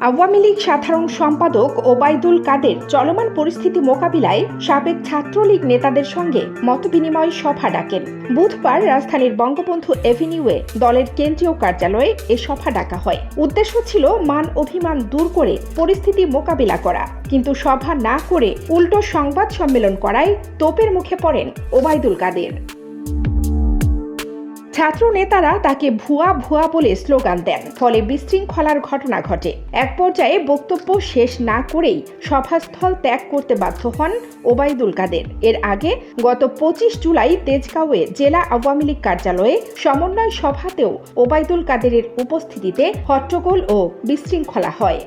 আওয়ামী লীগ সাধারণ সম্পাদক ওবায়দুল কাদের চলমান পরিস্থিতি মোকাবিলায় সাবেক ছাত্রলীগ নেতাদের সঙ্গে মতবিনিময় সভা ডাকেন। বুধবার রাজধানীর বঙ্গবন্ধু এভিনিউয়ে দলের কেন্দ্রীয় কার্যালয়ে এ সভা ডাকা হয়। উদ্দেশ্য ছিল মান অভিমান দূর করে পরিস্থিতি মোকাবিলা করা, কিন্তু সভা না করে উল্টো সংবাদ সম্মেলন করায় তোপের মুখে পড়েন ওবায়দুল কাদের। ছাত্র নেতারা তাকে ভুয়া ভুয়া বলে স্লোগান দেন, ফলে বিশৃঙ্খলার ঘটনা ঘটে। এক পর্যায়ে বক্তব্য শেষ না করেই সভাস্থল ত্যাগ করতে বাধ্য হন ওবায়দুল কাদের। এর আগে গত 25 জুলাই তেজগাঁওয়ে জেলা আওয়ামী লীগ কার্যালয়ে সমন্বয় সভাতেও ওবায়দুল কাদেরের উপস্থিতিতে হট্টগোল ও বিশৃঙ্খলা হয়।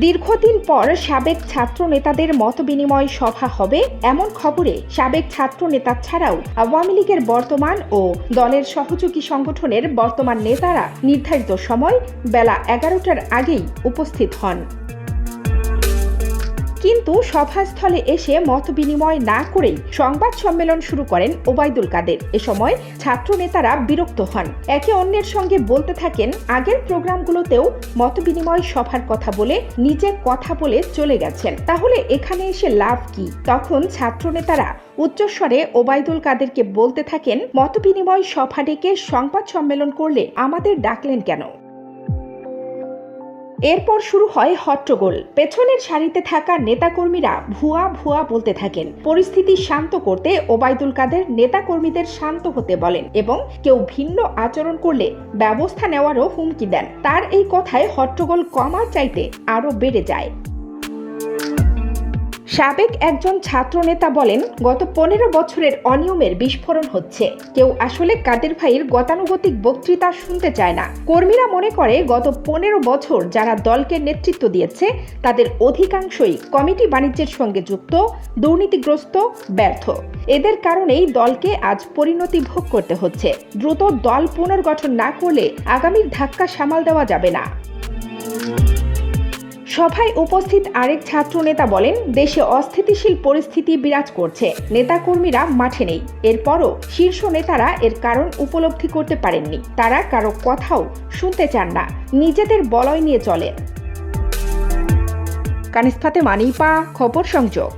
দীর্ঘদিন পর সাবেক ছাত্র নেতাদের মতবিনিময় সভা হবে এমন খবরে সাবেক ছাত্র নেতা ছাড়াও আওয়ামী লীগের বর্তমান ও দলের সহযোগী সংগঠনের বর্তমান নেতারা নির্ধারিত সময় বেলা 11টার আগেই উপস্থিত হন। কিন্তু সভাস্থলে এসে মতবিনিময় না করেই সংবাদ সম্মেলন শুরু করেন ওবায়দুল কাদের। এ সময় ছাত্র নেতারা বিরক্ত হন, একে অন্যের সঙ্গে বলতে থাকেন আগের প্রোগ্রামগুলোতেও মতবিনিময় সভার কথা বলে নিজে কথা বলে চলে গেছেন, তাহলে এখানে এসে লাভ কি? তখন ছাত্র নেতারা উচ্চস্বরে ওবায়দুল কাদেরকে বলতে থাকেন, মতবিনিময় সভা ডেকে সংবাদ সম্মেলন করলে আমাদের ডাকলেন কেন? এরপর শুরু হয় হট্টগোল। পেছনের সারিতে থাকা নেতাকর্মীরা ভুয়া ভুয়া বলতে থাকেন। পরিস্থিতি শান্ত করতে ওবায়দুল কাদের নেতাকর্মীদের শান্ত হতে বলেন এবং কেউ ভিন্ন আচরণ করলে ব্যবস্থা নেওয়ারও হুমকি দেন। তার এই কথায় হট্টগোল কমার চাইতে আরও বেড়ে যায়। সাবেক একজন ছাত্র নেতা বলেন, গত 15 বছরের অনিয়মের বিস্ফোরণ হচ্ছে। কেউ আসলে কাদের ভাইয়ের গতানুগতিক বক্তৃতা শুনতে চায় না। কর্মীরা মনে করে গত 15 বছর যারা দলকে নেতৃত্ব দিয়েছে তাদের অধিকাংশই কমিটি বাণিজ্যের সঙ্গে যুক্ত, দুর্নীতিগ্রস্ত, ব্যর্থ। এদের কারণেই দলকে আজ পরিণতি ভোগ করতে হচ্ছে। দ্রুত দল পুনর্গঠন না করলে আগামীর ধাক্কা সামাল দেওয়া যাবে না। সভায় উপস্থিত আরেক ছাত্র নেতা বলেন, দেশে অস্থিতিশীল পরিস্থিতি বিরাজ করছে, নেতাকর্মীরা মাঠে নেই। এরপরও শীর্ষ নেতারা এর কারণ উপলব্ধি করতে পারেননি। তারা কারো কথাও শুনতে চান না, নিজেদের বলয় নিয়ে চলেন। কানিজ ফাতেমা, নিপা, খবর সংযোগ।